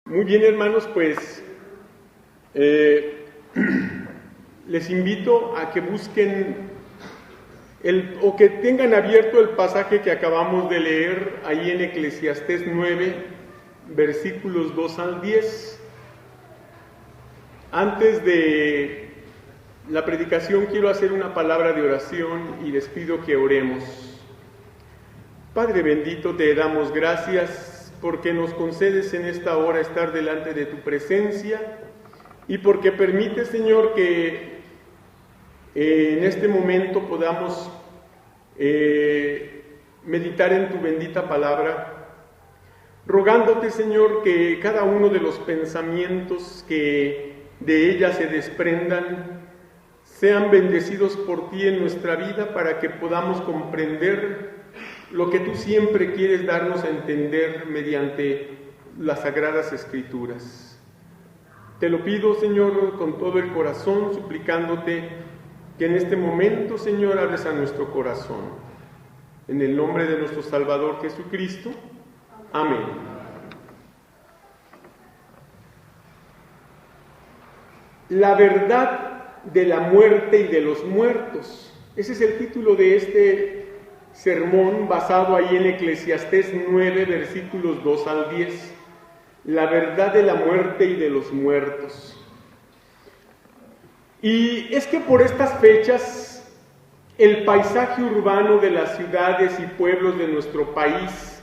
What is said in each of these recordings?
Muy bien, hermanos, pues les invito a que busquen o que tengan abierto el pasaje que acabamos de leer ahí en Eclesiastés 9, versículos 2 al 10. Antes de la predicación quiero hacer una palabra de oración y les pido que oremos. Padre bendito, te damos gracias porque nos concedes en esta hora estar delante de tu presencia y porque permites, Señor, que en este momento podamos meditar en tu bendita palabra, rogándote, Señor, que cada uno de los pensamientos que de ella se desprendan sean bendecidos por ti en nuestra vida para que podamos comprender lo que tú siempre quieres darnos a entender mediante las Sagradas Escrituras. Te lo pido, Señor, con todo el corazón, suplicándote que en este momento, Señor, hables a nuestro corazón. En el nombre de nuestro Salvador Jesucristo. Amén. La verdad de la muerte y de los muertos. Ese es el título de este sermón basado ahí en Eclesiastés 9, versículos 2 al 10. La verdad de la muerte y de los muertos. Y es que por estas fechas, el paisaje urbano de las ciudades y pueblos de nuestro país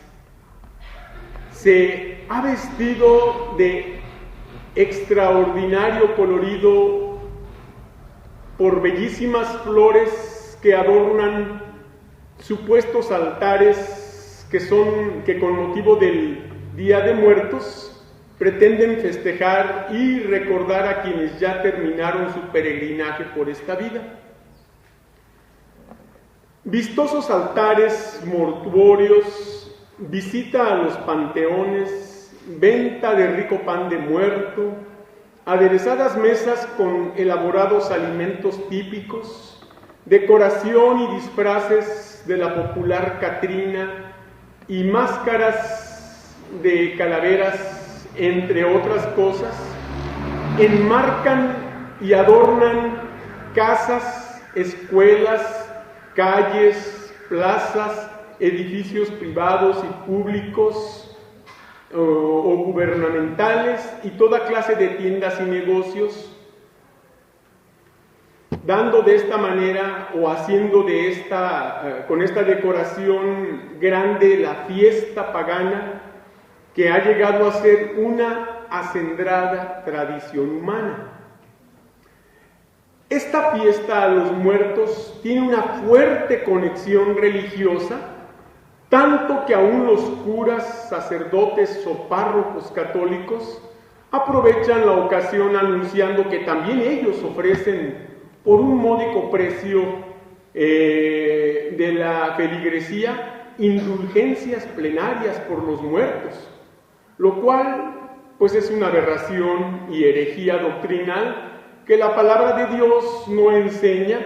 se ha vestido de extraordinario colorido por bellísimas flores que adornan supuestos altares que con motivo del Día de Muertos pretenden festejar y recordar a quienes ya terminaron su peregrinaje por esta vida. Vistosos altares mortuorios, visita a los panteones, venta de rico pan de muerto, aderezadas mesas con elaborados alimentos típicos, decoración y disfraces de la popular Catrina y máscaras de calaveras, entre otras cosas, enmarcan y adornan casas, escuelas, calles, plazas, edificios privados y públicos o gubernamentales y toda clase de tiendas y negocios, dando de esta manera o haciendo de con esta decoración grande la fiesta pagana que ha llegado a ser una acendrada tradición humana. Esta fiesta a los muertos tiene una fuerte conexión religiosa, tanto que aún los curas, sacerdotes o párrocos católicos aprovechan la ocasión anunciando que también ellos ofrecen por un módico precio de la feligresía indulgencias plenarias por los muertos, lo cual pues es una aberración y herejía doctrinal que la palabra de Dios no enseña,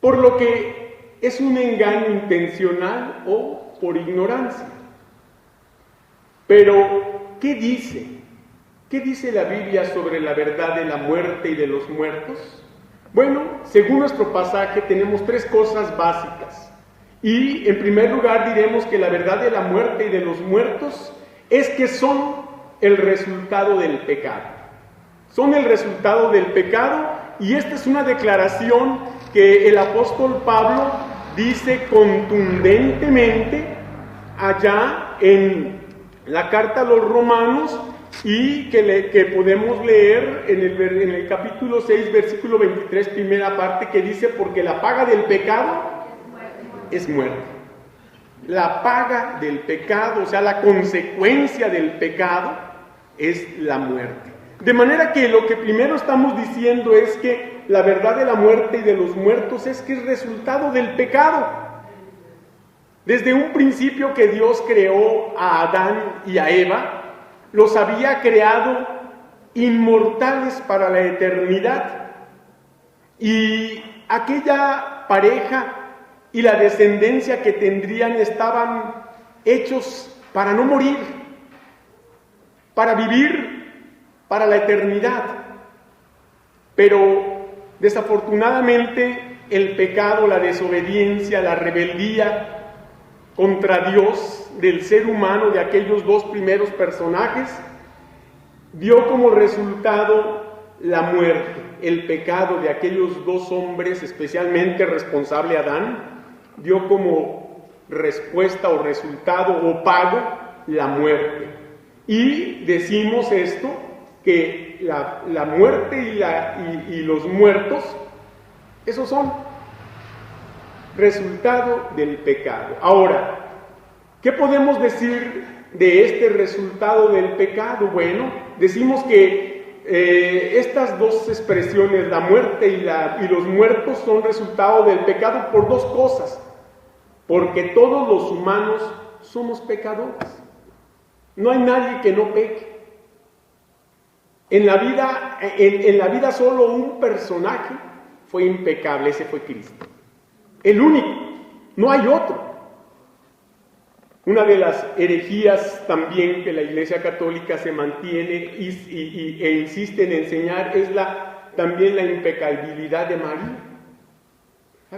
por lo que es un engaño intencional o por ignorancia. Pero, ¿qué dice? ¿Qué dice la Biblia sobre la verdad de la muerte y de los muertos? Bueno, según nuestro pasaje tenemos tres cosas básicas. Y en primer lugar diremos que la verdad de la muerte y de los muertos es que son el resultado del pecado. Son el resultado del pecado, y esta es una declaración que el apóstol Pablo dice contundentemente allá en la carta a los Romanos, y que podemos leer en el capítulo 6, versículo 23, primera parte, que dice: porque la paga del pecado es muerte. La paga del pecado, o sea, la consecuencia del pecado es la muerte. De manera que lo que primero estamos diciendo es que la verdad de la muerte y de los muertos es que es resultado del pecado. Desde un principio que Dios creó a Adán y a Eva, los había creado inmortales para la eternidad. Y aquella pareja y la descendencia que tendrían estaban hechos para no morir, para vivir para la eternidad. Pero desafortunadamente el pecado, la desobediencia, la rebeldía contra Dios del ser humano, de aquellos dos primeros personajes, dio como resultado la muerte. El pecado de aquellos dos hombres, especialmente responsable Adán, dio como respuesta o resultado o pago la muerte. Y decimos esto, que la muerte y los muertos, esos son resultado del pecado. Ahora, ¿qué podemos decir de este resultado del pecado? Bueno, decimos que estas dos expresiones, la muerte y los muertos, son resultado del pecado por dos cosas. Porque todos los humanos somos pecadores. No hay nadie que no peque. En la vida solo un personaje fue impecable, ese fue Cristo. El único, no hay otro. Una de las herejías también que la Iglesia Católica se mantiene e insiste en enseñar es también la impecabilidad de María.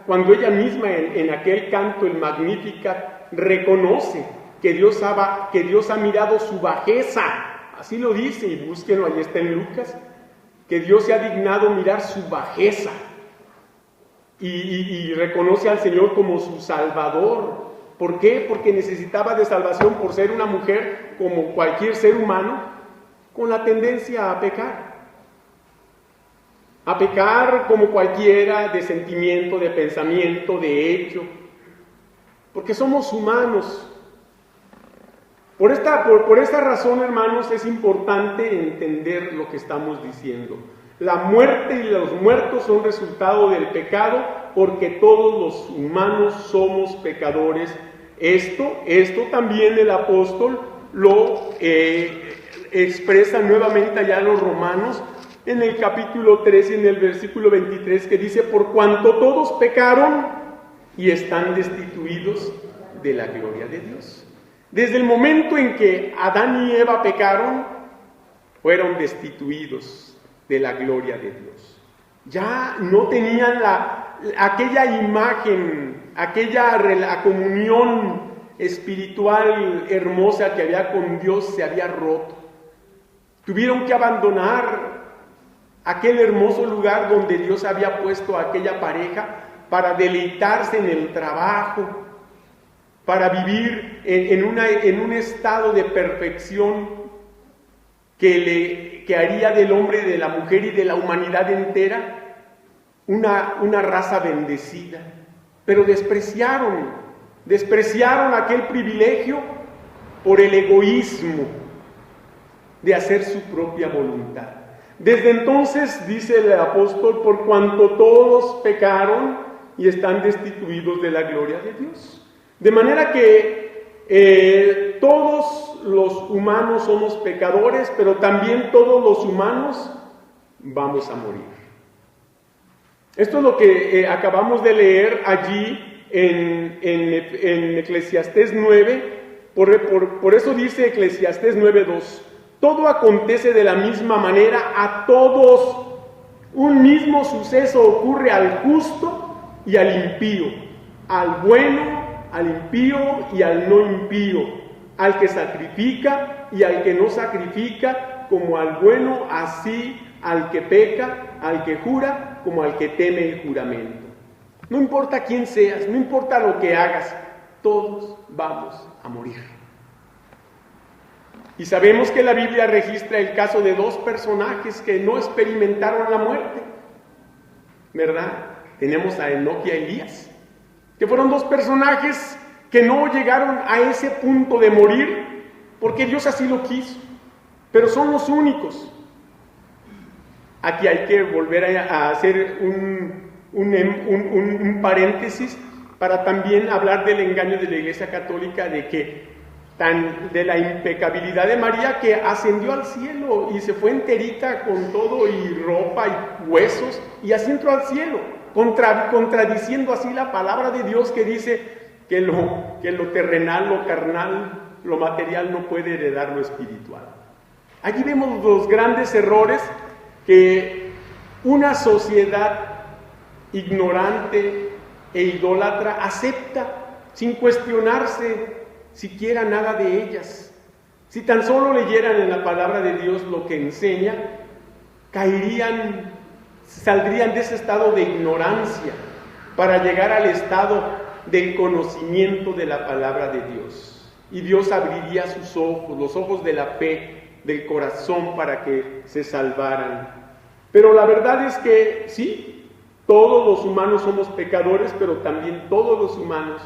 Cuando ella misma en aquel canto, el Magnificat, reconoce que Dios ha mirado su bajeza, así lo dice, y búsquenlo, ahí está en Lucas, que Dios se ha dignado mirar su bajeza y reconoce al Señor como su Salvador. ¿Por qué? Porque necesitaba de salvación por ser una mujer como cualquier ser humano con la tendencia a pecar. A pecar como cualquiera, de sentimiento, de pensamiento, de hecho, porque somos humanos. Por esta razón, hermanos, es importante entender lo que estamos diciendo. La muerte y los muertos son resultado del pecado, porque todos los humanos somos pecadores. Esto también el apóstol lo expresa nuevamente allá en los Romanos, en el capítulo 3 y en el versículo 23, que dice: por cuanto todos pecaron y están destituidos de la gloria de Dios. Desde el momento en que Adán y Eva pecaron, fueron destituidos de la gloria de Dios. Ya no tenían aquella imagen, la comunión espiritual hermosa que había con Dios, se había roto. Tuvieron que abandonar aquel hermoso lugar donde Dios había puesto a aquella pareja para deleitarse en el trabajo, para vivir en un estado de perfección que haría del hombre, de la mujer y de la humanidad entera una raza bendecida. Pero despreciaron aquel privilegio por el egoísmo de hacer su propia voluntad. Desde entonces, dice el apóstol, por cuanto todos pecaron y están destituidos de la gloria de Dios. De manera que todos los humanos somos pecadores, pero también todos los humanos vamos a morir. Esto es lo que acabamos de leer allí en Eclesiastés 9, por eso dice Eclesiastés 9:2. Todo acontece de la misma manera a todos. Un mismo suceso ocurre al justo y al impío, al bueno, al impío y al no impío, al que sacrifica y al que no sacrifica, como al bueno, así al que peca, al que jura, como al que teme el juramento. No importa quién seas, no importa lo que hagas, todos vamos a morir. Y sabemos que la Biblia registra el caso de dos personajes que no experimentaron la muerte, ¿verdad? Tenemos a Enoc y a Elías, que fueron dos personajes que no llegaron a ese punto de morir, porque Dios así lo quiso, pero son los únicos. Aquí hay que volver a hacer un paréntesis para también hablar del engaño de la Iglesia Católica, de la impecabilidad de María, que ascendió al cielo y se fue enterita con todo y ropa y huesos, y así entró al cielo, contradiciendo así la palabra de Dios, que dice que lo terrenal, lo carnal, lo material no puede heredar lo espiritual. Allí vemos los grandes errores que una sociedad ignorante e idólatra acepta sin cuestionarse siquiera nada de ellas. Si tan solo leyeran en la palabra de Dios lo que enseña, saldrían de ese estado de ignorancia para llegar al estado del conocimiento de la palabra de Dios. Y Dios abriría sus ojos, los ojos de la fe, del corazón, para que se salvaran. Pero la verdad es que sí, todos los humanos somos pecadores, pero también todos los humanos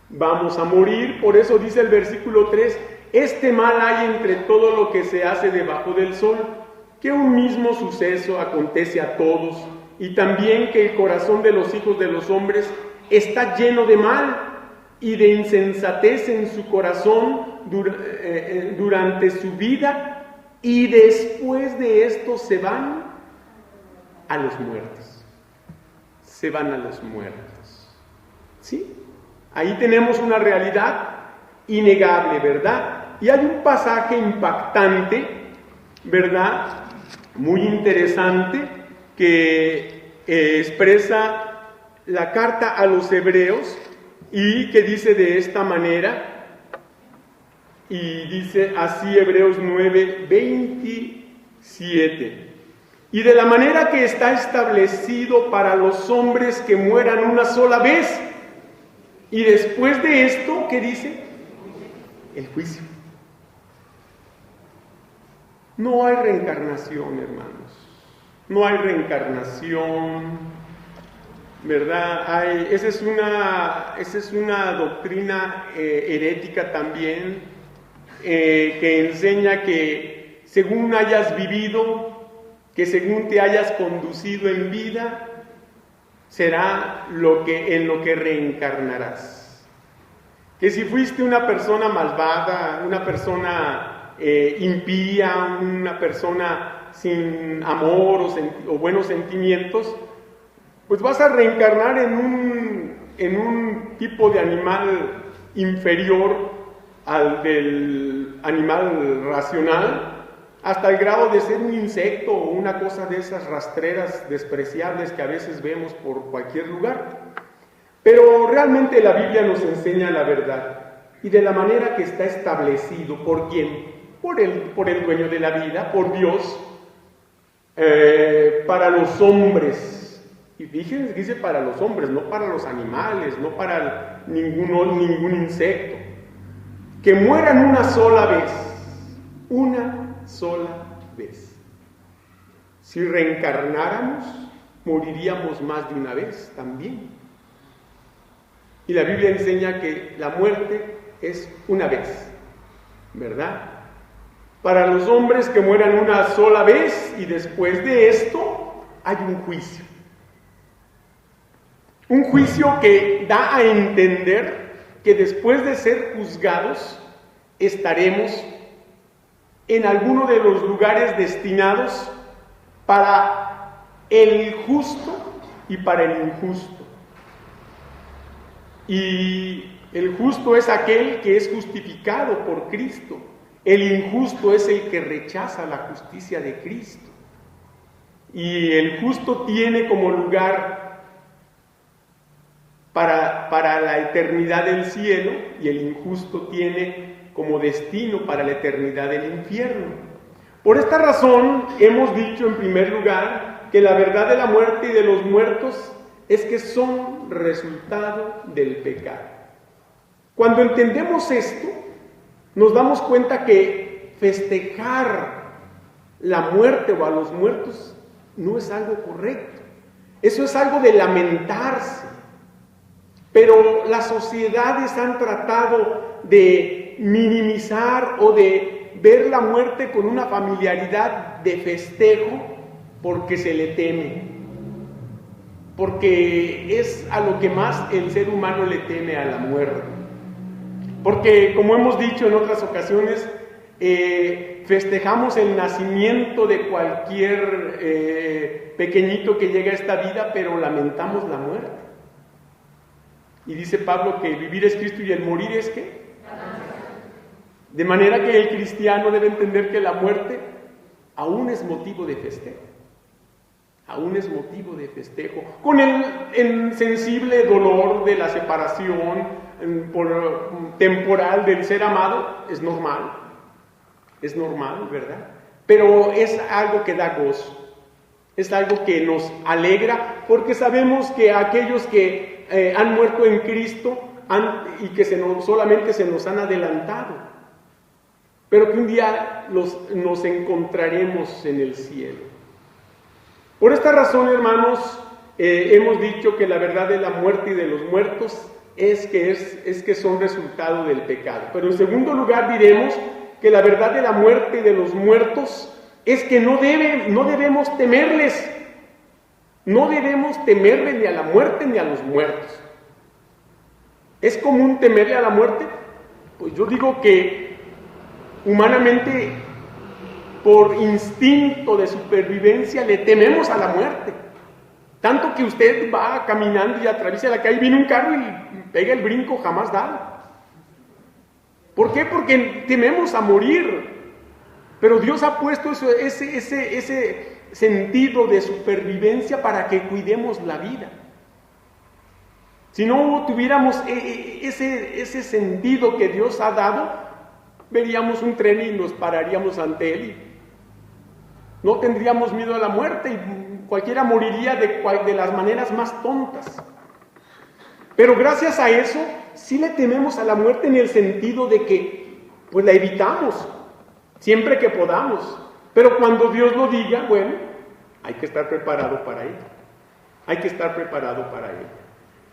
vamos a morir. Por eso dice el versículo 3, este mal hay entre todo lo que se hace debajo del sol, que un mismo suceso acontece a todos, y también que el corazón de los hijos de los hombres está lleno de mal y de insensatez en su corazón durante su vida, y después de esto se van a los muertos. Se van a los muertos. ¿Sí? Ahí tenemos una realidad innegable, ¿verdad? Y hay un pasaje impactante, ¿verdad? Muy interesante, que expresa la carta a los hebreos y que dice de esta manera, y dice así Hebreos 9:27, y de la manera que está establecido para los hombres que mueran una sola vez, y después de esto, ¿qué dice? El juicio. No hay reencarnación, hermanos. No hay reencarnación, ¿verdad? Esa es una doctrina herética también, que enseña que según hayas vivido, que según te hayas conducido en vida, será en lo que reencarnarás. Que si fuiste una persona malvada, una persona impía, una persona sin amor o buenos sentimientos, pues vas a reencarnar en un tipo de animal inferior al del animal racional, hasta el grado de ser un insecto o una cosa de esas rastreras despreciables que a veces vemos por cualquier lugar. Pero realmente la Biblia nos enseña la verdad, y de la manera que está establecido. ¿Por quién? Por el dueño de la vida, por Dios, para los hombres. Y fíjense que dice para los hombres, no para los animales, no para ningún insecto. Que mueran una sola vez. Una sola vez. Si reencarnáramos, moriríamos más de una vez también. Y la Biblia enseña que la muerte es una vez, ¿verdad? Para los hombres que mueran una sola vez, y después de esto hay un juicio. Un juicio que da a entender que después de ser juzgados estaremos en alguno de los lugares destinados para el justo y para el injusto. Y el justo es aquel que es justificado por Cristo. El injusto es el que rechaza la justicia de Cristo. Y el justo tiene como lugar para la eternidad del cielo, y el injusto tiene como destino para la eternidad del infierno. Por esta razón hemos dicho en primer lugar que la verdad de la muerte y de los muertos es que son resultado del pecado. Cuando entendemos esto, nos damos cuenta que festejar la muerte o a los muertos no es algo correcto. Eso es algo de lamentarse. Pero las sociedades han tratado de minimizar o de ver la muerte con una familiaridad de festejo porque se le teme. Porque es a lo que más el ser humano le teme, a la muerte. Porque, como hemos dicho en otras ocasiones, festejamos el nacimiento de cualquier pequeñito que llega a esta vida, pero lamentamos la muerte. Y dice Pablo que el vivir es Cristo y el morir es ¿qué? De manera que el cristiano debe entender que la muerte aún es motivo de festejo. Aún es motivo de festejo. Con el sensible dolor de la separación temporal del ser amado, es normal, ¿verdad? Pero es algo que da gozo, es algo que nos alegra, porque sabemos que aquellos que han muerto en Cristo y que solamente se nos han adelantado, pero que un día nos encontraremos en el cielo. Por esta razón, hermanos, hemos dicho que la verdad de la muerte y de los muertos es que son resultado del pecado. Pero en segundo lugar diremos que la verdad de la muerte y de los muertos es que no debemos temerles. No debemos temerle ni a la muerte ni a los muertos. ¿Es común temerle a la muerte? Pues yo digo que humanamente, por instinto de supervivencia, le tememos a la muerte. Tanto que usted va caminando y atraviesa la calle y viene un carro y pega el brinco jamás dado. ¿Por qué? Porque tememos a morir. Pero Dios ha puesto ese sentido de supervivencia para que cuidemos la vida. Si no tuviéramos ese sentido que Dios ha dado, veríamos un tren y nos pararíamos ante él. No tendríamos miedo a la muerte y cualquiera moriría de las maneras más tontas. Pero gracias a eso, sí le tememos a la muerte en el sentido de que, pues la evitamos, siempre que podamos. Pero cuando Dios lo diga, bueno, hay que estar preparado para ello. Hay que estar preparado para ello.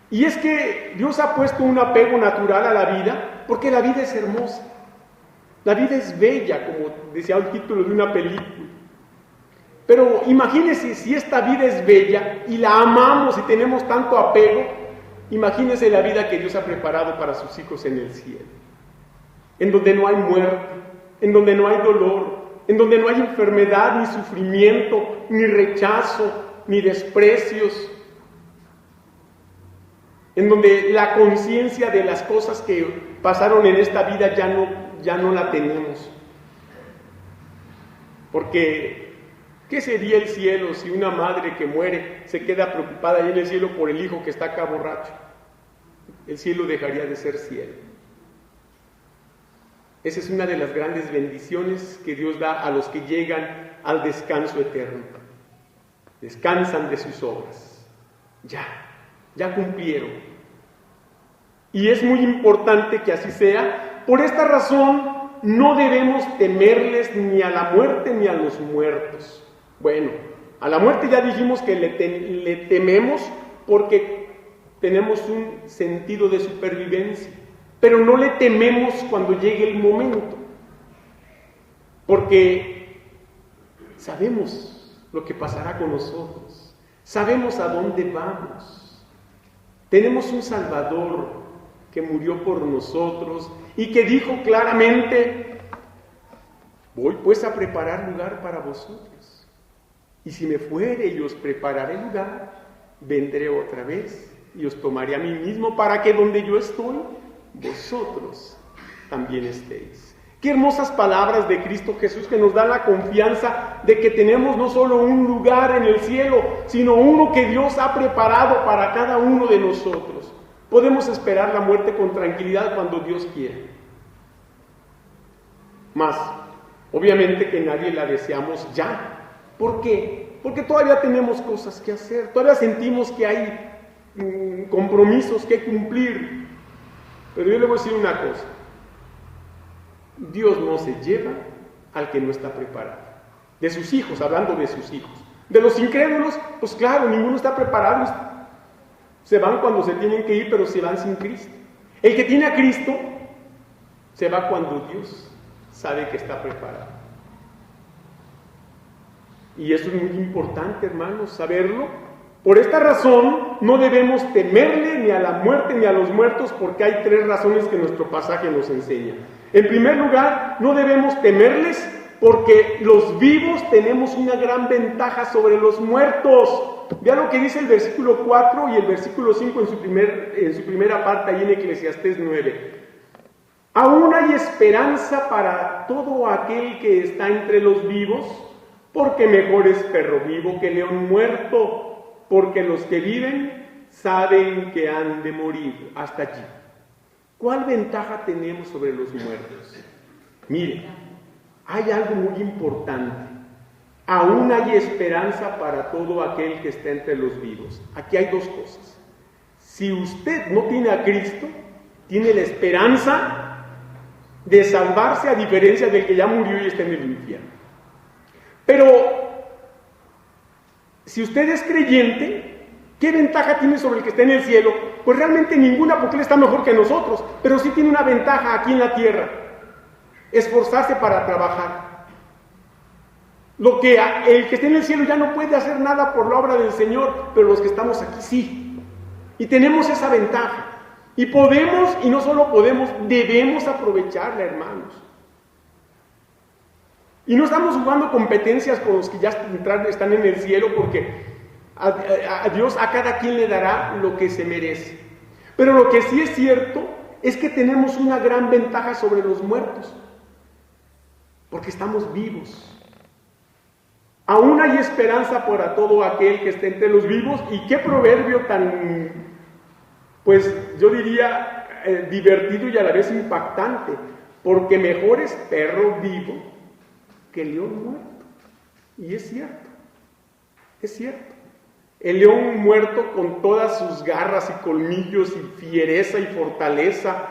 Y es que Dios ha puesto un apego natural a la vida, porque la vida es hermosa. La vida es bella, como decía el título de una película. Pero imagínese si esta vida es bella y la amamos y tenemos tanto apego, imagínese la vida que Dios ha preparado para sus hijos en el cielo. En donde no hay muerte, en donde no hay dolor, en donde no hay enfermedad, ni sufrimiento, ni rechazo, ni desprecios. En donde la conciencia de las cosas que pasaron en esta vida ya no la tenemos. Porque, ¿qué sería el cielo si una madre que muere se queda preocupada ahí en el cielo por el hijo que está acá borracho? El cielo dejaría de ser cielo. Esa es una de las grandes bendiciones que Dios da a los que llegan al descanso eterno. Descansan de sus obras. Ya cumplieron. Y es muy importante que así sea. Por esta razón, no debemos temerles ni a la muerte ni a los muertos. Bueno, a la muerte ya dijimos que le tememos porque tenemos un sentido de supervivencia, pero no le tememos cuando llegue el momento, porque sabemos lo que pasará con nosotros, sabemos a dónde vamos, tenemos un Salvador que murió por nosotros y que dijo claramente: voy pues a preparar lugar para vosotros, y si me fuere y os prepararé lugar, vendré otra vez y os tomaré a mí mismo, para que donde yo estoy, vosotros también estéis. Qué hermosas palabras de Cristo Jesús, que nos dan la confianza de que tenemos no solo un lugar en el cielo, sino uno que Dios ha preparado para cada uno de nosotros. Podemos esperar la muerte con tranquilidad cuando Dios quiera. Mas, obviamente que nadie la deseamos ya. ¿Por qué? Porque todavía tenemos cosas que hacer, todavía sentimos que hay compromisos que cumplir. Pero yo le voy a decir una cosa: Dios no se lleva al que no está preparado. De sus hijos, hablando de sus hijos. De los incrédulos, pues claro, ninguno está preparado. Se van cuando se tienen que ir, pero se van sin Cristo. El que tiene a Cristo se va cuando Dios sabe que está preparado. Y eso es muy importante, hermanos, saberlo. Por esta razón, no debemos temerle ni a la muerte ni a los muertos, porque hay 3 razones que nuestro pasaje nos enseña. En primer lugar, no debemos temerles porque los vivos tenemos una gran ventaja sobre los muertos. Vean lo que dice el versículo 4 y el versículo 5 en su primera parte, ahí en Eclesiastés 9. Aún hay esperanza para todo aquel que está entre los vivos, porque mejor es perro vivo que león muerto, porque los que viven saben que han de morir. Hasta allí. ¿Cuál ventaja tenemos sobre los muertos? Miren, hay algo muy importante. Aún hay esperanza para todo aquel que está entre los vivos. Aquí hay dos cosas. Si usted no tiene a Cristo, tiene la esperanza de salvarse, a diferencia del que ya murió y está en el infierno. Pero si usted es creyente, ¿qué ventaja tiene sobre el que está en el cielo? Pues realmente ninguna, porque él está mejor que nosotros, pero sí tiene una ventaja aquí en la tierra: esforzarse para trabajar. Lo que el que está en el cielo ya no puede hacer nada por la obra del Señor, pero los que estamos aquí sí. Y tenemos esa ventaja. Y podemos, y no solo podemos, debemos aprovecharla, hermanos. Y no estamos jugando competencias con los que ya están en el cielo, porque a Dios, a cada quien le dará lo que se merece. Pero lo que sí es cierto es que tenemos una gran ventaja sobre los muertos, porque estamos vivos. Aún hay esperanza para todo aquel que esté entre los vivos. Y qué proverbio tan, pues yo diría, divertido y a la vez impactante, porque mejor es perro vivo que león muerto. Y es cierto, es cierto. El león muerto, con todas sus garras y colmillos y fiereza y fortaleza,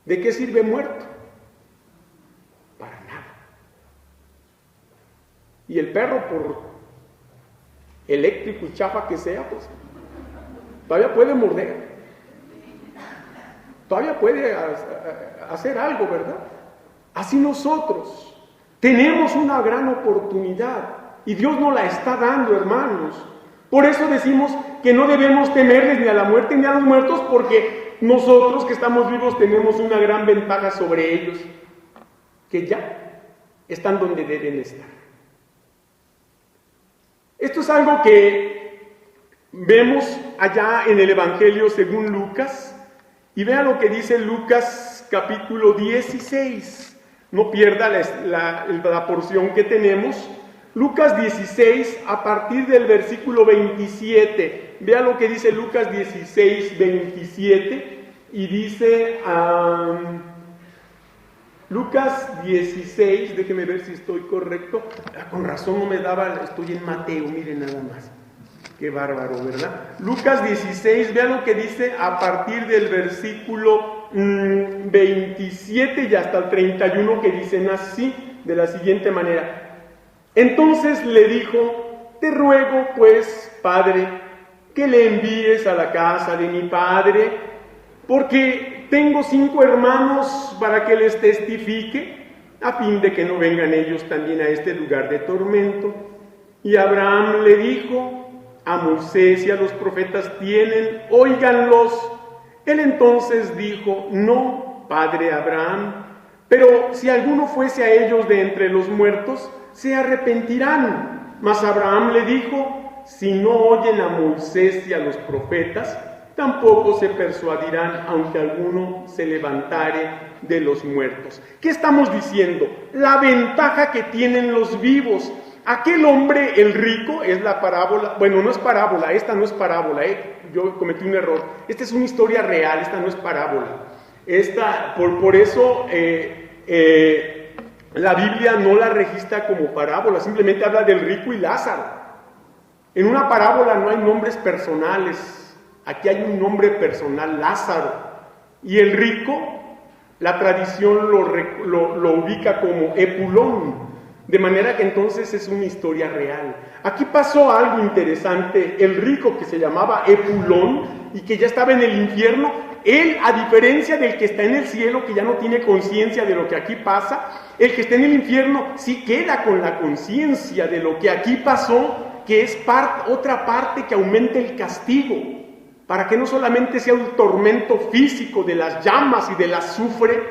¿de qué sirve muerto? Para nada. Y el perro, por eléctrico y chafa que sea, pues todavía puede morder, todavía puede hacer algo, ¿verdad? Así nosotros tenemos una gran oportunidad y Dios nos la está dando, hermanos. Por eso decimos que no debemos temerles ni a la muerte ni a los muertos, porque nosotros que estamos vivos tenemos una gran ventaja sobre ellos, que ya están donde deben estar. Esto es algo que vemos allá en el Evangelio según Lucas, y vean lo que dice Lucas capítulo 16. No pierda la porción que tenemos. Lucas 16, a partir del versículo 27. Vean lo que dice Lucas 16, 27, y dice... Lucas 16, déjenme ver si estoy correcto. Con razón no me daba, estoy en Mateo, miren nada más. Qué bárbaro, ¿verdad? Lucas 16, vean lo que dice a partir del versículo 27 y hasta el 31, que dicen así, de la siguiente manera. Entonces le dijo: te ruego pues, Padre, que le envíes a la casa de mi padre, porque tengo 5 hermanos, para que les testifique, a fin de que no vengan ellos también a este lugar de tormento. Y Abraham le dijo: a Moisés y a los profetas tienen, óiganlos. Él entonces dijo: no, padre Abraham, pero si alguno fuese a ellos de entre los muertos, se arrepentirán. Mas Abraham le dijo: si no oyen a Moisés y a los profetas, tampoco se persuadirán, aunque alguno se levantare de los muertos. ¿Qué estamos diciendo? La ventaja que tienen los vivos. Aquel hombre, el rico, es la parábola. Bueno, no es parábola, esta no es parábola, yo cometí un error. Esta es una historia real, esta no es parábola. Por eso la Biblia no la registra como parábola, simplemente habla del rico y Lázaro. En una parábola no hay nombres personales. Aquí hay un nombre personal, Lázaro. Y el rico, la tradición lo ubica como Epulón. De manera que entonces es una historia real. Aquí pasó algo interesante. El rico, que se llamaba Epulón y que ya estaba en el infierno, él, a diferencia del que está en el cielo, que ya no tiene conciencia de lo que aquí pasa, el que está en el infierno sí queda con la conciencia de lo que aquí pasó, que es otra parte que aumenta el castigo, para que no solamente sea un tormento físico de las llamas y del azufre,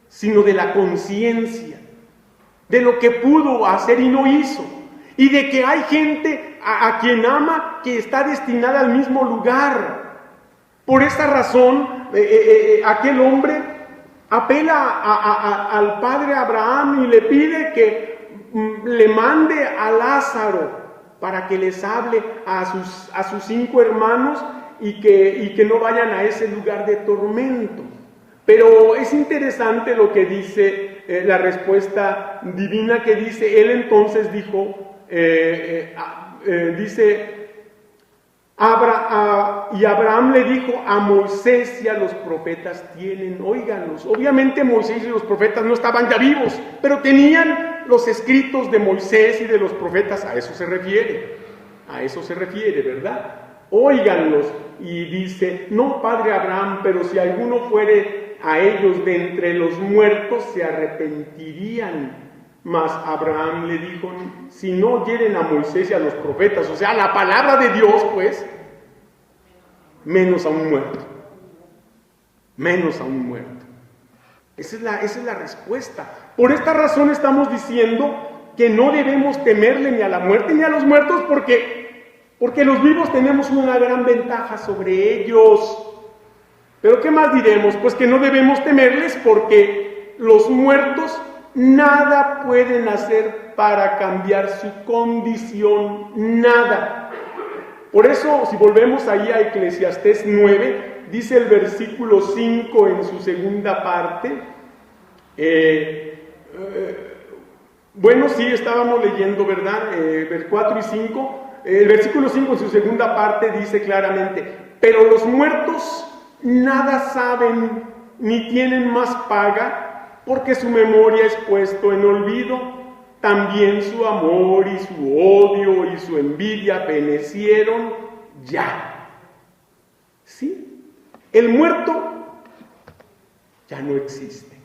sino de la conciencia, de lo que pudo hacer y no hizo, y de que hay gente a quien ama que está destinada al mismo lugar. Por esa razón, aquel hombre apela al padre Abraham y le pide que le mande a Lázaro para que les hable a sus 5 hermanos y que no vayan a ese lugar de tormento. Pero es interesante lo que dice la respuesta divina que dice, él entonces dijo, y Abraham le dijo, a Moisés y a los profetas tienen, óiganlos. Obviamente Moisés y los profetas no estaban ya vivos, pero tenían los escritos de Moisés y de los profetas, a eso se refiere, ¿verdad? Óiganlos. Y dice, no, padre Abraham, pero si alguno fuere a ellos de entre los muertos, se arrepentirían. Mas Abraham le dijo, si no oyeren a Moisés y a los profetas, o sea, la palabra de Dios, pues, menos a un muerto. Esa es la respuesta. Por esta razón estamos diciendo que no debemos temerle ni a la muerte ni a los muertos, porque los vivos tenemos una gran ventaja sobre ellos. Pero ¿qué más diremos? Pues que no debemos temerles porque los muertos nada pueden hacer para cambiar su condición, nada. Por eso, si volvemos ahí a Eclesiastés 9, dice el versículo 5 en su segunda parte, bueno, sí, estábamos leyendo, ¿verdad? 4 y 5, el versículo 5 en su segunda parte dice claramente, pero los muertos nada saben ni tienen más paga, porque su memoria es puesto en olvido, también su amor y su odio y su envidia penecieron ya. ¿Sí? El muerto ya no existe.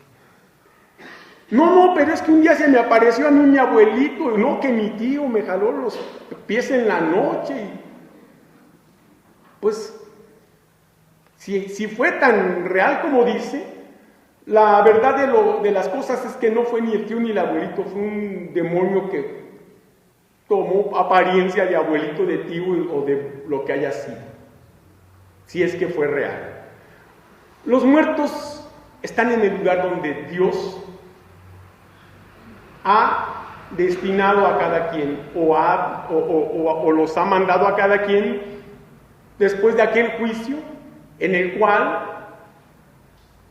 No, pero es que un día se me apareció a mí mi abuelito, no, que mi tío me jaló los pies en la noche. Pues, si fue tan real como dice, la verdad de las cosas es que no fue ni el tío ni el abuelito, fue un demonio que tomó apariencia de abuelito, de tío o de lo que haya sido, si es que fue real. Los muertos están en el lugar donde Dios ha destinado a cada quien o los ha mandado a cada quien después de aquel juicio en el cual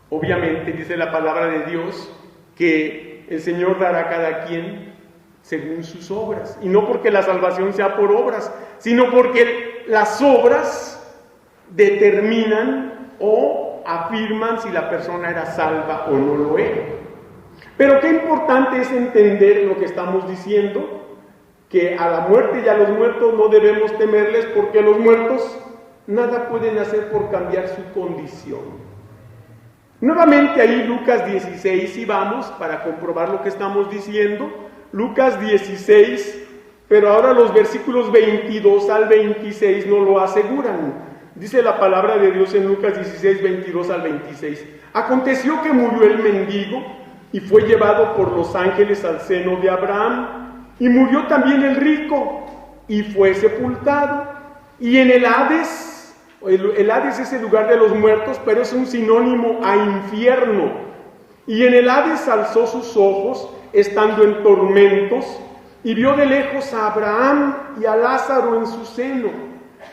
obviamente dice la palabra de Dios que el Señor dará a cada quien según sus obras. Y no porque la salvación sea por obras, sino porque las obras determinan o afirman si la persona era salva o no lo era. Pero qué importante es entender lo que estamos diciendo, que a la muerte y a los muertos no debemos temerles porque los muertos nada pueden hacer por cambiar su condición. Nuevamente ahí Lucas 16 y vamos para comprobar lo que estamos diciendo. Lucas 16, pero ahora los versículos 22 al 26 no lo aseguran. Dice la palabra de Dios en Lucas 16, 22 al 26. Aconteció que murió el mendigo y fue llevado por los ángeles al seno de Abraham. Y murió también el rico y fue sepultado. Y en el Hades es el lugar de los muertos, pero es un sinónimo a infierno. Y en el Hades alzó sus ojos, estando en tormentos, y vio de lejos a Abraham y a Lázaro en su seno.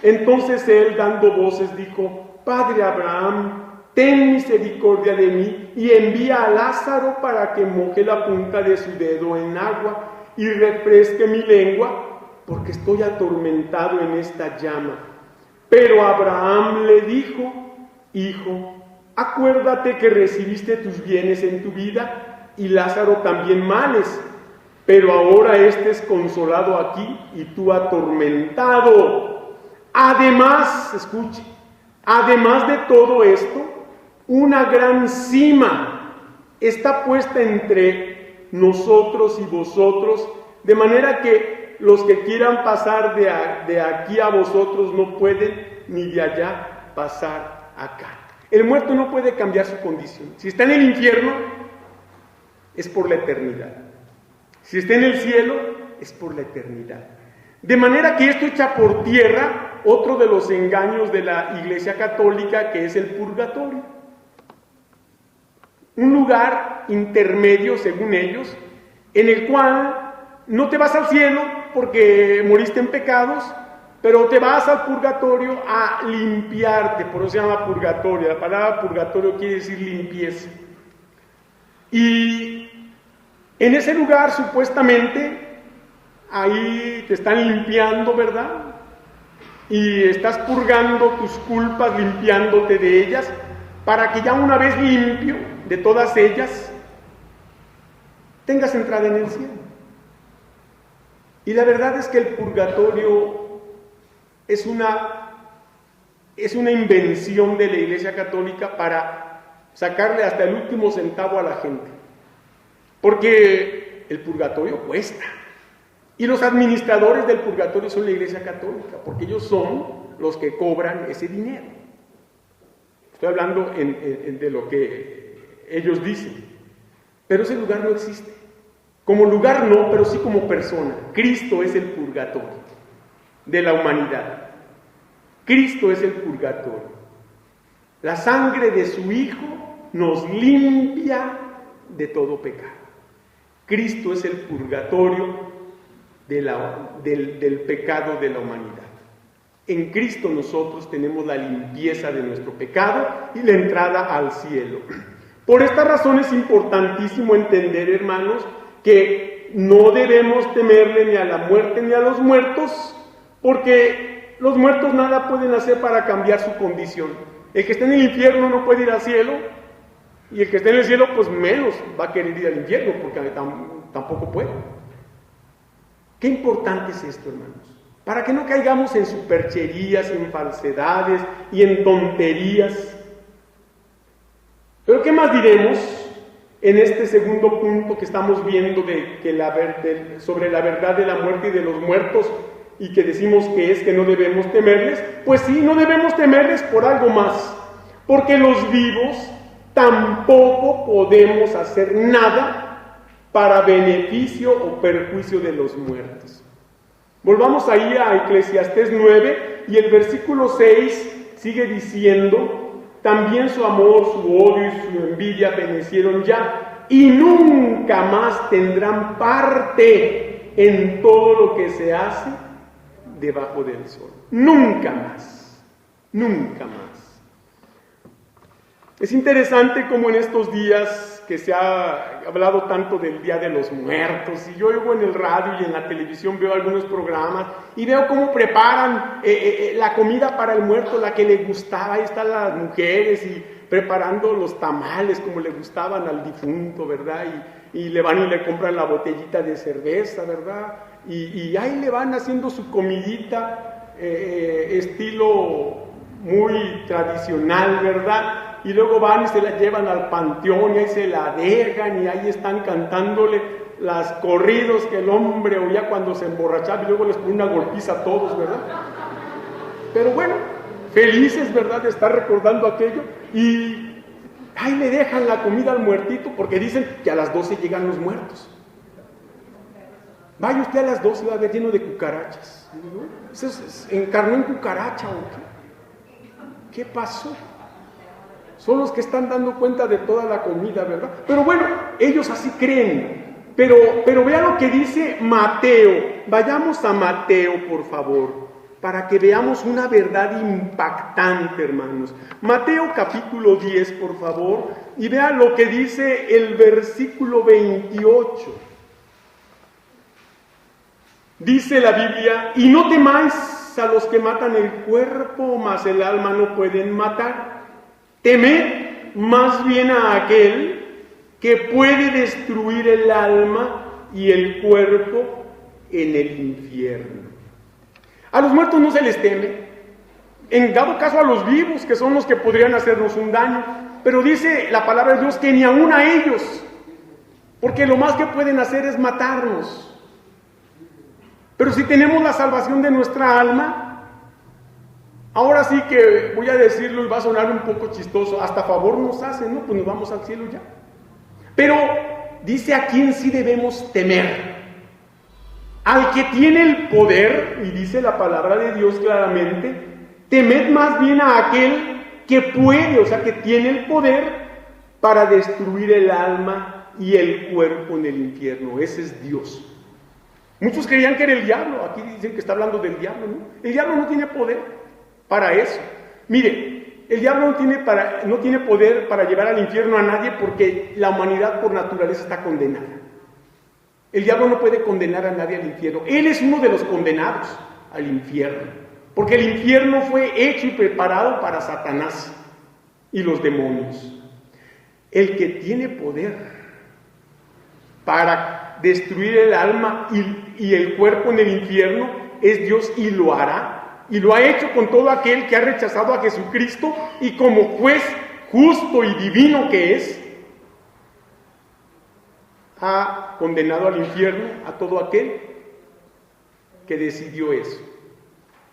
Entonces él, dando voces, dijo: Padre Abraham, ten misericordia de mí, y envía a Lázaro para que moje la punta de su dedo en agua y refresque mi lengua, porque estoy atormentado en esta llama. Pero Abraham le dijo: Hijo, acuérdate que recibiste tus bienes en tu vida, y Lázaro también males, pero ahora éste es consolado aquí y tú atormentado. Además, escuche, además de todo esto, una gran sima está puesta entre nosotros y vosotros, de manera que los que quieran pasar de aquí a vosotros no pueden, ni de allá pasar acá. El muerto no puede cambiar su condición. Si está en el infierno, es por la eternidad. Si está en el cielo, es por la eternidad. De manera que esto echa por tierra otro de los engaños de la Iglesia Católica, que es el purgatorio. Un lugar intermedio, según ellos, en el cual no te vas al cielo porque moriste en pecados, pero te vas al purgatorio a limpiarte, por eso se llama purgatorio. La palabra purgatorio quiere decir limpieza. Y en ese lugar supuestamente, ahí te están limpiando, ¿verdad? Y estás purgando tus culpas, limpiándote de ellas, para que ya una vez limpio de todas ellas, tengas entrada en el cielo. Y la verdad es que el purgatorio es una invención de la Iglesia Católica para sacarle hasta el último centavo a la gente. Porque el purgatorio cuesta. Y los administradores del purgatorio son la Iglesia Católica, porque ellos son los que cobran ese dinero. Estoy hablando de lo que ellos dicen. Pero ese lugar no existe. Como lugar no, pero sí como persona. Cristo es el purgatorio de la humanidad. Cristo es el purgatorio. La sangre de su Hijo nos limpia de todo pecado. Cristo es el purgatorio del pecado de la humanidad. En Cristo nosotros tenemos la limpieza de nuestro pecado y la entrada al cielo. Por esta razón es importantísimo entender, hermanos, que no debemos temerle ni a la muerte ni a los muertos, porque los muertos nada pueden hacer para cambiar su condición. El que esté en el infierno no puede ir al cielo, y el que esté en el cielo pues menos va a querer ir al infierno, porque tampoco puede. Qué importante es esto, hermanos, para que no caigamos en supercherías, en falsedades y en tonterías. Pero ¿qué más diremos en este segundo punto que estamos viendo sobre la verdad de la muerte y de los muertos, y que decimos que no debemos temerles? Pues sí, no debemos temerles por algo más, porque los vivos tampoco podemos hacer nada para beneficio o perjuicio de los muertos. Volvamos ahí a Eclesiastés 9, y el versículo 6 sigue diciendo: también su amor, su odio y su envidia fenecieron ya, y nunca más tendrán parte en todo lo que se hace debajo del sol. Nunca más, nunca más. Es interesante cómo en estos días que se ha hablado tanto del Día de los Muertos, y yo oigo en el radio y en la televisión, veo algunos programas y veo cómo preparan la comida para el muerto, la que le gustaba. Ahí están las mujeres y preparando los tamales como le gustaban al difunto, ¿verdad? Y le van y le compran la botellita de cerveza, ¿verdad? Y ahí le van haciendo su comidita estilo muy tradicional, ¿verdad? Y luego van y se la llevan al panteón y ahí se la dejan, y ahí están cantándole las corridos que el hombre oía cuando se emborrachaba, y luego les pone una golpiza a todos, ¿verdad? Pero bueno, felices, ¿verdad?, de estar recordando aquello, y ahí le dejan la comida al muertito, porque dicen que a las 12 llegan los muertos. Vaya usted a las 12 y va a ver lleno de cucarachas. ¿Se encarnó en cucaracha o qué? ¿Qué pasó? Son los que están dando cuenta de toda la comida, ¿verdad? Pero bueno, ellos así creen. Pero vea lo que dice Mateo. Vayamos a Mateo, por favor, para que veamos una verdad impactante, hermanos. Mateo capítulo 10, por favor, y vea lo que dice el versículo 28. Dice la Biblia: y no temáis a los que matan el cuerpo, mas el alma no pueden matar. Temed más bien a aquel que puede destruir el alma y el cuerpo en el infierno. A los muertos no se les teme, en dado caso a los vivos, que son los que podrían hacernos un daño, pero dice la palabra de Dios que ni aún a ellos, porque lo más que pueden hacer es matarnos. Pero si tenemos la salvación de nuestra alma, ahora sí que voy a decirlo y va a sonar un poco chistoso, hasta favor nos hace, ¿no? Pues nos vamos al cielo ya. Pero dice a quién sí debemos temer: al que tiene el poder, y dice la palabra de Dios claramente: temed más bien a aquel que puede, o sea, que tiene el poder para destruir el alma y el cuerpo en el infierno. Ese es Dios. Muchos creían que era el diablo. Aquí dicen que está hablando del diablo, ¿no? El diablo no tiene poder para eso. Mire, el diablo no tiene poder para llevar al infierno a nadie porque la humanidad por naturaleza está condenada. El diablo no puede condenar a nadie al infierno. Él es uno de los condenados al infierno. Porque el infierno fue hecho y preparado para Satanás y los demonios. El que tiene poder para destruir el alma y el cuerpo en el infierno es Dios, y lo hará. Y lo ha hecho con todo aquel que ha rechazado a Jesucristo, y como juez justo y divino que es, ha condenado al infierno a todo aquel que decidió eso.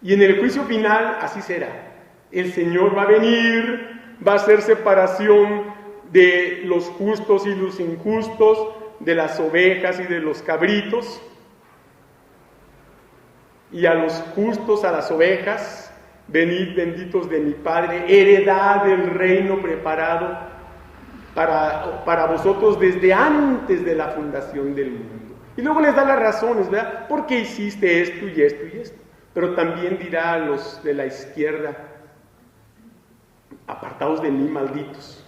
Y en el juicio final así será. El Señor va a venir, va a hacer separación de los justos y los injustos, de las ovejas y de los cabritos, y a los justos, a las ovejas, venid benditos de mi Padre, heredad del reino preparado para vosotros desde antes de la fundación del mundo. Y luego les da las razones, ¿verdad? ¿Por qué hiciste esto y esto y esto? Pero también dirá a los de la izquierda: apartaos de mí, malditos,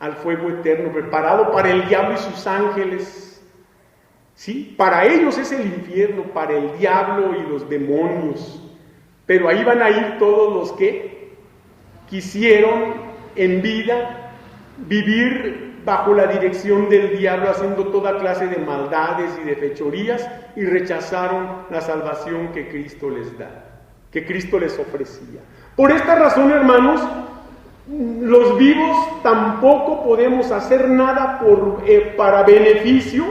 al fuego eterno preparado para el diablo y sus ángeles. ¿Sí? Para ellos es el infierno, para el diablo y los demonios. Pero ahí van a ir todos los que quisieron en vida vivir bajo la dirección del diablo, haciendo toda clase de maldades y de fechorías, y rechazaron la salvación que Cristo les da, que Cristo les ofrecía. Por esta razón, hermanos, los vivos tampoco podemos hacer nada para beneficio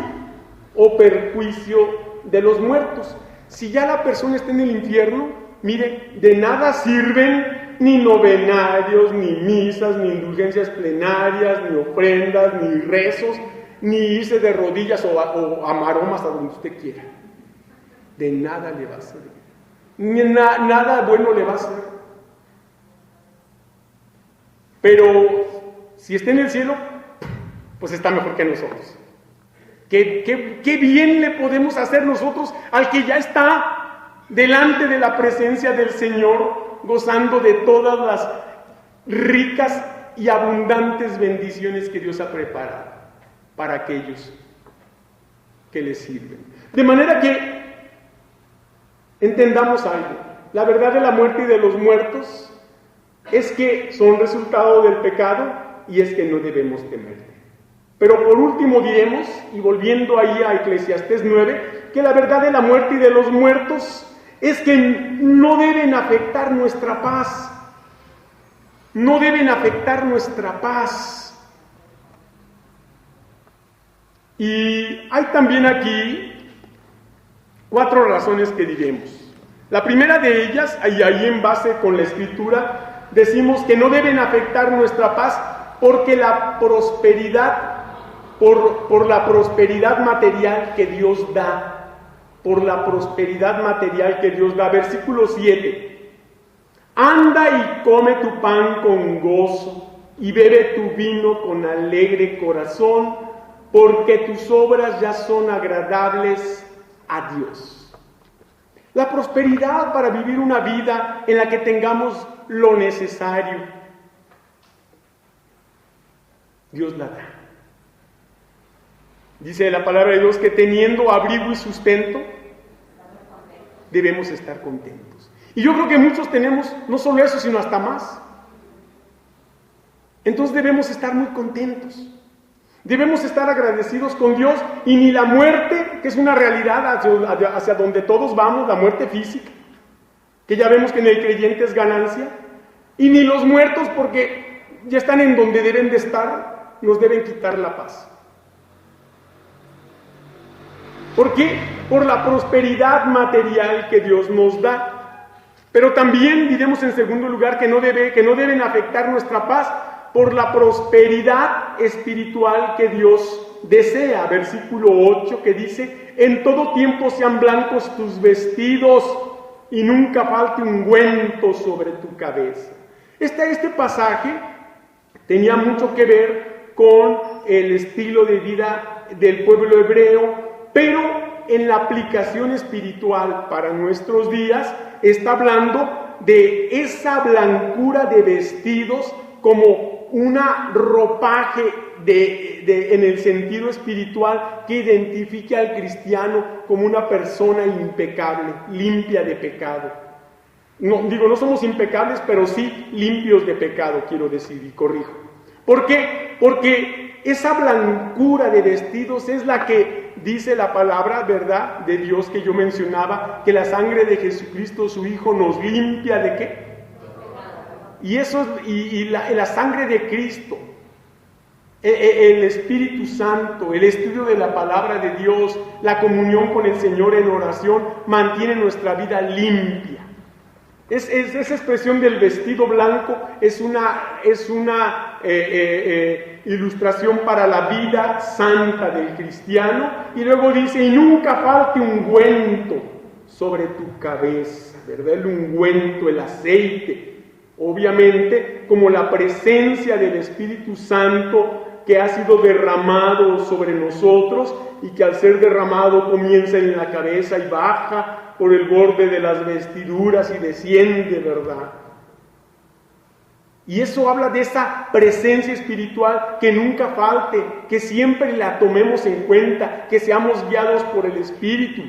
o perjuicio de los muertos. Si ya la persona está en el infierno, mire, de nada sirven ni novenarios, ni misas, ni indulgencias plenarias, ni ofrendas, ni rezos, ni irse de rodillas o a maromas a donde usted quiera. De nada le va a servir. Nada bueno le va a hacer. Pero si está en el cielo, pues está mejor que nosotros. ¿Qué bien le podemos hacer nosotros al que ya está delante de la presencia del Señor, gozando de todas las ricas y abundantes bendiciones que Dios ha preparado para aquellos que le sirven? De manera que entendamos algo: la verdad de la muerte y de los muertos es que son resultado del pecado, y es que no debemos temer. Pero por último diremos, y volviendo ahí a Eclesiastés 9, que la verdad de la muerte y de los muertos es que no deben afectar nuestra paz. No deben afectar nuestra paz. Y hay también aquí 4 razones que diremos. La primera de ellas, y ahí en base con la Escritura, decimos que no deben afectar nuestra paz porque la prosperidad, por la prosperidad material que Dios da, por la prosperidad material que Dios da. Versículo 7: anda y come tu pan con gozo y bebe tu vino con alegre corazón, porque tus obras ya son agradables a Dios. La prosperidad para vivir una vida en la que tengamos lo necesario, Dios la da. Dice la palabra de Dios que teniendo abrigo y sustento, debemos estar contentos. Y yo creo que muchos tenemos no solo eso, sino hasta más. Entonces debemos estar muy contentos. Debemos estar agradecidos con Dios, y ni la muerte, que es una realidad hacia donde todos vamos, la muerte física, que ya vemos que en el creyente es ganancia, y ni los muertos, porque ya están en donde deben de estar, nos deben quitar la paz. ¿Por qué? Por la prosperidad material que Dios nos da. Pero también diremos en segundo lugar que no deben afectar nuestra paz por la prosperidad espiritual que Dios desea. Versículo 8, que dice: en todo tiempo sean blancos tus vestidos y nunca falte ungüento sobre tu cabeza. Este pasaje tenía mucho que ver con el estilo de vida del pueblo hebreo, pero en la aplicación espiritual para nuestros días está hablando de esa blancura de vestidos como una ropaje en el sentido espiritual que identifique al cristiano como una persona impecable, limpia de pecado. No somos impecables, pero sí limpios de pecado, quiero decir, y corrijo. ¿Por qué? Porque esa blancura de vestidos es la que dice la palabra, ¿verdad?, de Dios que yo mencionaba, que la sangre de Jesucristo, su Hijo, nos limpia ¿de qué? Y eso la sangre de Cristo, el Espíritu Santo, el estudio de la palabra de Dios, la comunión con el Señor en oración, mantiene nuestra vida limpia. Esa expresión del vestido blanco es una ilustración para la vida santa del cristiano. Y luego dice, y nunca falte ungüento sobre tu cabeza, ¿verdad? El ungüento, el aceite, obviamente como la presencia del Espíritu Santo que ha sido derramado sobre nosotros y que al ser derramado comienza en la cabeza y baja por el borde de las vestiduras y desciende, ¿verdad? Y eso habla de esa presencia espiritual que nunca falte, que siempre la tomemos en cuenta, que seamos guiados por el Espíritu,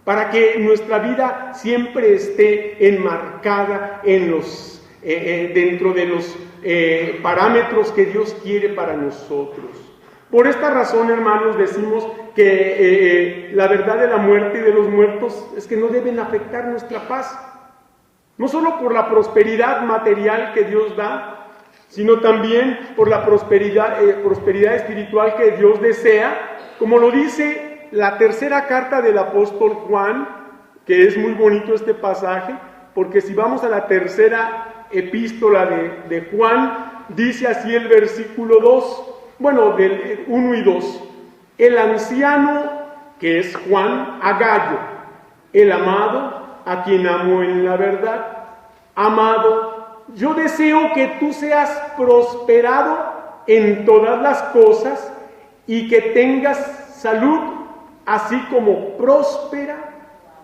para que nuestra vida siempre esté enmarcada en dentro de los parámetros que Dios quiere para nosotros. Por esta razón, hermanos, decimos que la verdad de la muerte y de los muertos es que no deben afectar nuestra paz. No solo por la prosperidad material que Dios da, sino también por la prosperidad espiritual que Dios desea, como lo dice la tercera carta del apóstol Juan, que es muy bonito este pasaje, porque si vamos a la tercera epístola de Juan, dice así el versículo 2, del 1 y 2, el anciano, que es Juan, a Gayo, el amado, a quien amo en la verdad. Amado, yo deseo que tú seas prosperado en todas las cosas y que tengas salud, así como próspera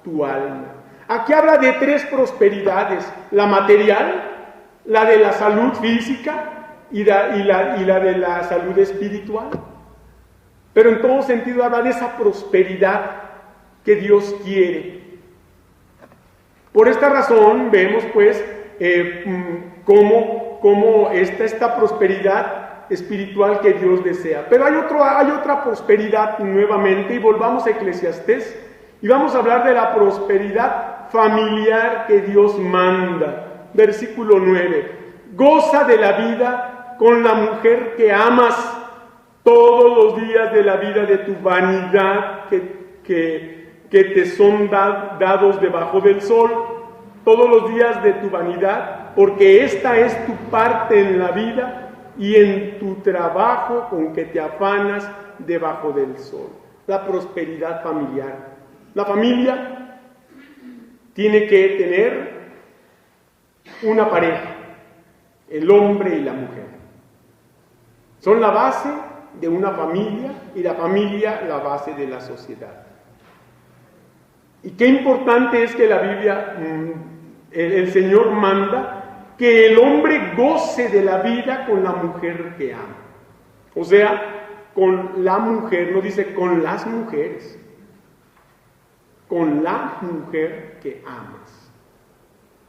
tu alma. Aquí habla de tres prosperidades: la material, la de la salud física y la de la salud espiritual. Pero en todo sentido habla de esa prosperidad que Dios quiere. Por esta razón vemos pues cómo esta prosperidad espiritual que Dios desea. Pero hay otra prosperidad nuevamente, y volvamos a Eclesiastés y vamos a hablar de la prosperidad familiar que Dios manda. Versículo 9: goza de la vida con la mujer que amas todos los días de la vida de tu vanidad que te son dados debajo del sol, todos los días de tu vanidad, porque esta es tu parte en la vida y en tu trabajo con que te afanas debajo del sol. La prosperidad familiar. La familia tiene que tener una pareja, el hombre y la mujer. Son la base de una familia y la familia la base de la sociedad. Y qué importante es que la Biblia, el Señor manda que el hombre goce de la vida con la mujer que ama. O sea, con la mujer, no dice con las mujeres, con la mujer que amas.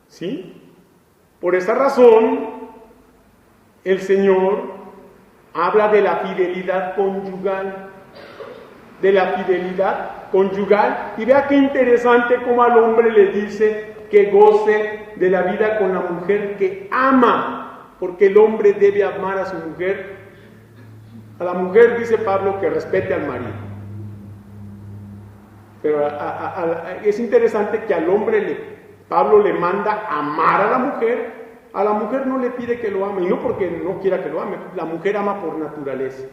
¿Sí? Por esa razón, el Señor habla de la fidelidad conyugal, y vea qué interesante cómo al hombre le dice que goce de la vida con la mujer que ama, porque el hombre debe amar a su mujer. A la mujer, dice Pablo, que respete al marido. Pero es interesante que al hombre Pablo le manda amar a la mujer no le pide que lo ame, y no porque no quiera que lo ame, la mujer ama por naturaleza,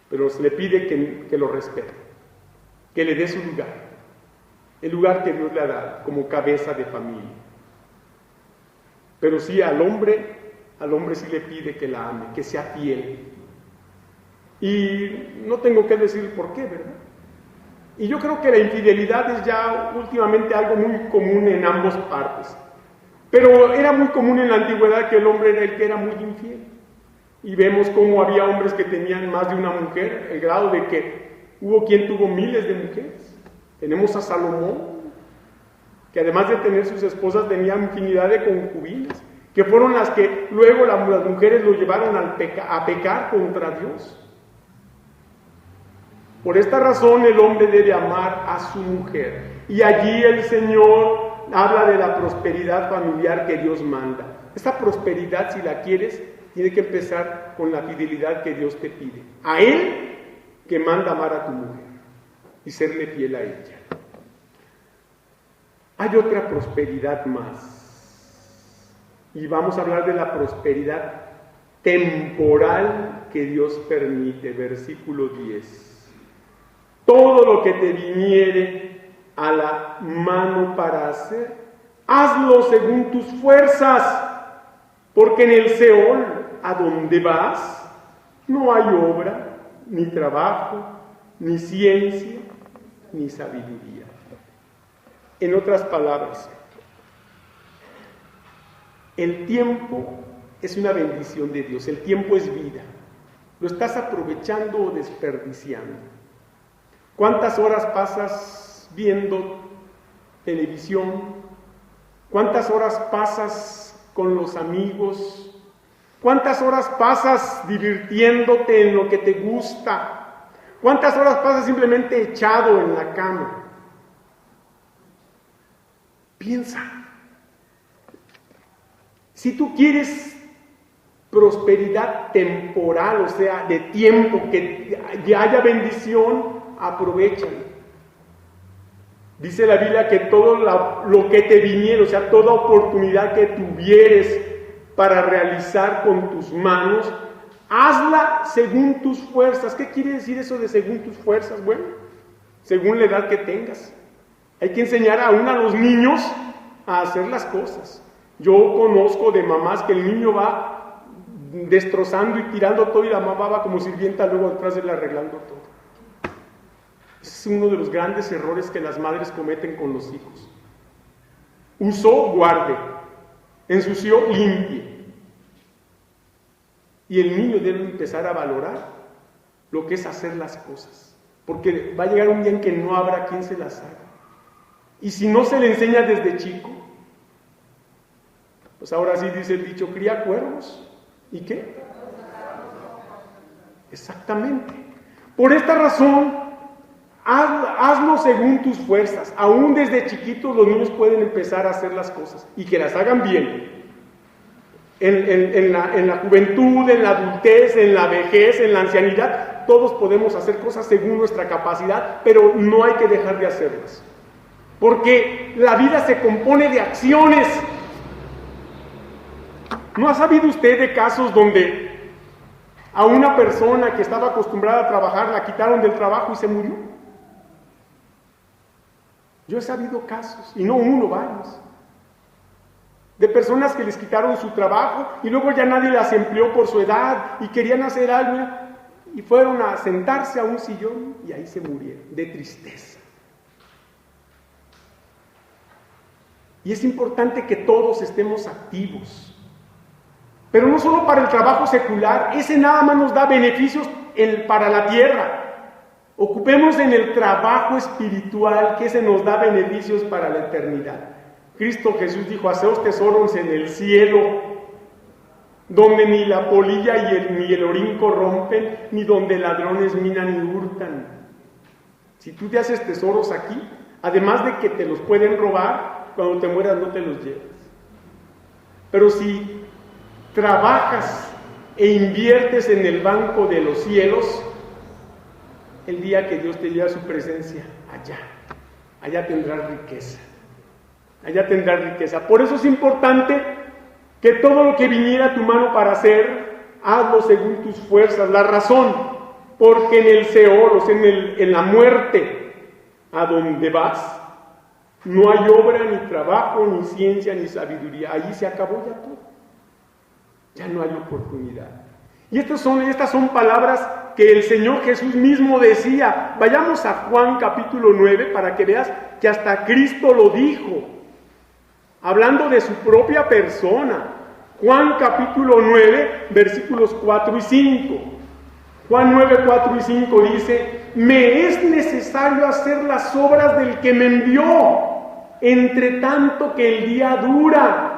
pero se le pide que lo respete, que le dé su lugar, el lugar que Dios le ha dado como cabeza de familia. Pero sí al hombre sí le pide que la ame, que sea fiel. Y no tengo que decir por qué, ¿verdad? Y yo creo que la infidelidad es ya últimamente algo muy común en ambas partes. Pero era muy común en la antigüedad que el hombre era el que era muy infiel. Y vemos cómo había hombres que tenían más de una mujer, el grado de que hubo quien tuvo miles de mujeres. Tenemos a Salomón, que además de tener sus esposas tenía infinidad de concubinas, que fueron las que luego las mujeres lo llevaron a pecar contra Dios. Por esta razón el hombre debe amar a su mujer. Y allí el Señor habla de la prosperidad familiar que Dios manda. Esta prosperidad, si la quieres, tiene que empezar con la fidelidad que Dios te pide. A Él que manda amar a tu mujer y serle fiel a ella. Hay otra prosperidad más. Y vamos a hablar de la prosperidad temporal que Dios permite. Versículo 10. Todo lo que te viniere a la mano para hacer, hazlo según tus fuerzas, porque en el Seol, a donde vas, no hay obra, ni trabajo, ni ciencia, ni sabiduría. En otras palabras, el tiempo es una bendición de Dios, el tiempo es vida. ¿Lo estás aprovechando o desperdiciando? ¿Cuántas horas pasas viendo televisión? ¿Cuántas horas pasas con los amigos? ¿Cuántas horas pasas divirtiéndote en lo que te gusta? ¿Cuántas horas pasas simplemente echado en la cama? Piensa. Si tú quieres prosperidad temporal, o sea, de tiempo, que haya bendición, aprovechan. Dice la Biblia que todo lo que te viniera, o sea, toda oportunidad que tuvieres para realizar con tus manos, hazla según tus fuerzas. ¿Qué quiere decir eso de según tus fuerzas? Bueno, según la edad que tengas. Hay que enseñar aún a los niños a hacer las cosas. Yo conozco de mamás que el niño va destrozando y tirando todo y la mamá va como sirvienta luego detrás de él arreglando todo. Es uno de los grandes errores que las madres cometen con los hijos. Usó, guarde. Ensució, limpie. Y el niño debe empezar a valorar lo que es hacer las cosas. Porque va a llegar un día en que no habrá quien se las haga. Y si no se le enseña desde chico, pues ahora sí dice el dicho, cría cuervos. ¿Y qué? Exactamente. Por esta razón, hazlo según tus fuerzas. Aún desde chiquitos los niños pueden empezar a hacer las cosas y que las hagan bien. En la juventud, en la adultez, en la vejez, en la ancianidad, todos podemos hacer cosas según nuestra capacidad, pero no hay que dejar de hacerlas. Porque la vida se compone de acciones. ¿No ha sabido usted de casos donde a una persona que estaba acostumbrada a trabajar la quitaron del trabajo y se murió? Yo he sabido casos, y no uno, varios, de personas que les quitaron su trabajo y luego ya nadie las empleó por su edad y querían hacer algo y fueron a sentarse a un sillón y ahí se murieron, de tristeza. Y es importante que todos estemos activos. Pero no solo para el trabajo secular, ese nada más nos da beneficios para la tierra. Ocupemos en el trabajo espiritual, que ese nos da beneficios para la eternidad. Cristo Jesús dijo, haceos tesoros en el cielo, donde ni la polilla ni el orín corrompen, ni donde ladrones minan ni hurtan. Si tú te haces tesoros aquí, además de que te los pueden robar, cuando te mueras no te los llevas. Pero si trabajas e inviertes en el banco de los cielos, el día que Dios te lleve a su presencia, allá tendrás riqueza. Allá tendrás riqueza. Por eso es importante que todo lo que viniera a tu mano para hacer, hazlo según tus fuerzas. La razón, porque en el Seol, o sea, en la muerte, a donde vas, no hay obra, ni trabajo, ni ciencia, ni sabiduría. Allí se acabó ya todo. Ya no hay oportunidad. Y estas son palabras que el Señor Jesús mismo decía. Vayamos a Juan capítulo 9 para que veas que hasta Cristo lo dijo, hablando de su propia persona. Juan capítulo 9, versículos 4 y 5. Juan 9, 4 y 5 dice: me es necesario hacer las obras del que me envió, entre tanto que el día dura.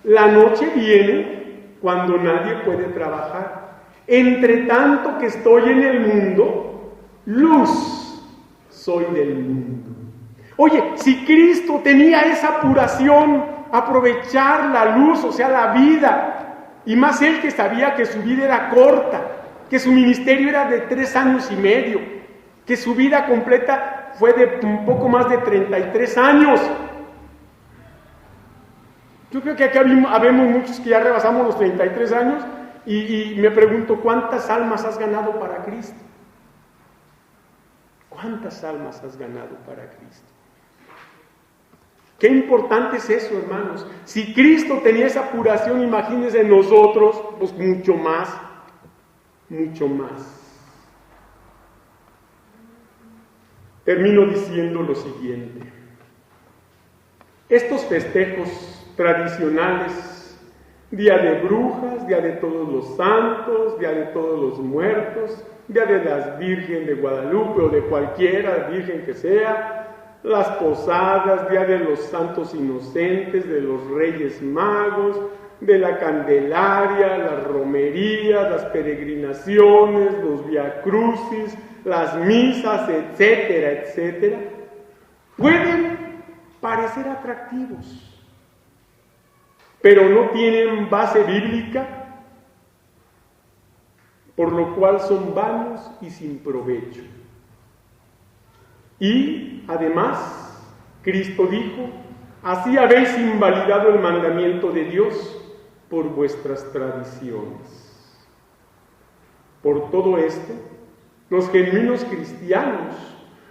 La noche viene cuando nadie puede trabajar. Entre tanto que estoy en el mundo, luz soy del mundo. Oye, si Cristo tenía esa apuración, aprovechar la luz, o sea, la vida, y más él que sabía que su vida era corta, que su ministerio era de 3 años y medio, que su vida completa fue de un poco más de 33 años. Yo creo que aquí habemos muchos que ya rebasamos los 33 años y me pregunto, ¿cuántas almas has ganado para Cristo? ¿Cuántas almas has ganado para Cristo? Qué importante es eso, hermanos. Si Cristo tenía esa apuración, imagínense nosotros, pues mucho más, mucho más. Termino diciendo lo siguiente. Estos festejos tradicionales, Día de Brujas, Día de Todos los Santos, Día de Todos los Muertos, Día de las Virgen de Guadalupe o de cualquiera virgen que sea, las posadas, Día de los Santos Inocentes, de los Reyes Magos, de la Candelaria, las romerías, las peregrinaciones, los viacrucis, las misas, etcétera, etcétera, pueden parecer atractivos, pero no tienen base bíblica, por lo cual son vanos y sin provecho. Y además, Cristo dijo: así habéis invalidado el mandamiento de Dios por vuestras tradiciones. Por todo esto, los genuinos cristianos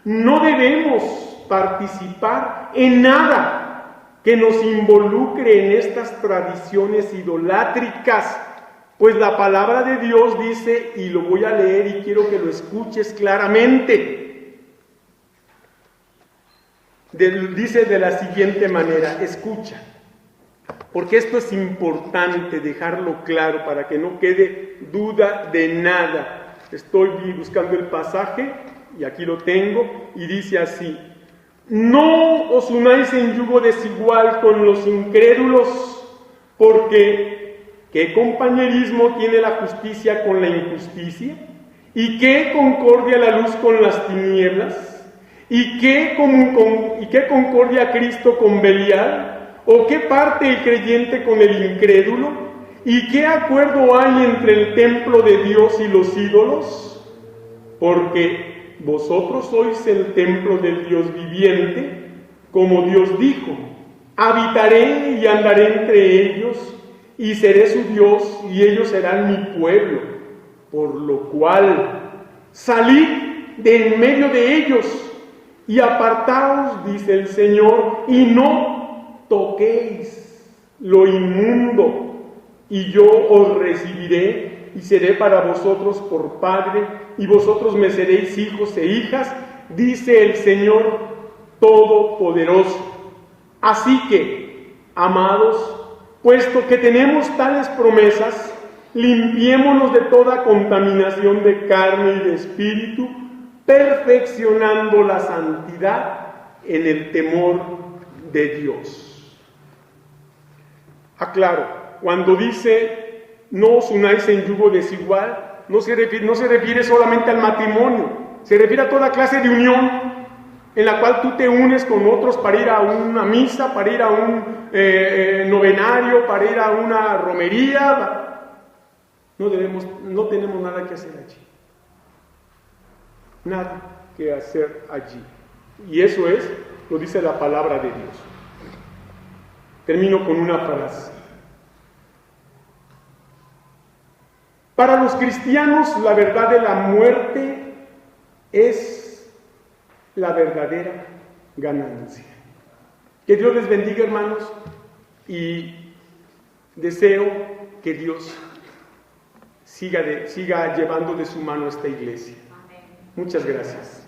no debemos participar en nada que nos involucre en estas tradiciones idolátricas, pues la palabra de Dios dice, y lo voy a leer y quiero que lo escuches claramente, dice de la siguiente manera, escucha, porque esto es importante dejarlo claro para que no quede duda de nada. Estoy buscando el pasaje y aquí lo tengo y dice así: no os unáis en yugo desigual con los incrédulos, porque ¿qué compañerismo tiene la justicia con la injusticia? ¿Y qué concordia la luz con las tinieblas? ¿Y qué concordia Cristo con Belial? ¿O qué parte el creyente con el incrédulo? ¿Y qué acuerdo hay entre el templo de Dios y los ídolos? Porque vosotros sois el templo del Dios viviente, como Dios dijo: habitaré y andaré entre ellos, y seré su Dios, y ellos serán mi pueblo. Por lo cual, salid de en medio de ellos, y apartaos, dice el Señor, y no toquéis lo inmundo, y yo os recibiré, y seré para vosotros por Padre, y vosotros me seréis hijos e hijas, dice el Señor Todopoderoso. Así que, amados, puesto que tenemos tales promesas, limpiémonos de toda contaminación de carne y de espíritu, perfeccionando la santidad en el temor de Dios. Aclaro, cuando dice no os unáis en yugo desigual, no se refiere solamente al matrimonio, se refiere a toda clase de unión en la cual tú te unes con otros para ir a una misa, para ir a un novenario, para ir a una romería. No tenemos nada que hacer allí. Nada que hacer allí. Y eso lo dice la palabra de Dios. Termino con una frase. Para los cristianos, la verdad de la muerte es la verdadera ganancia. Que Dios les bendiga, hermanos, y deseo que Dios siga llevando de su mano esta iglesia. Muchas gracias.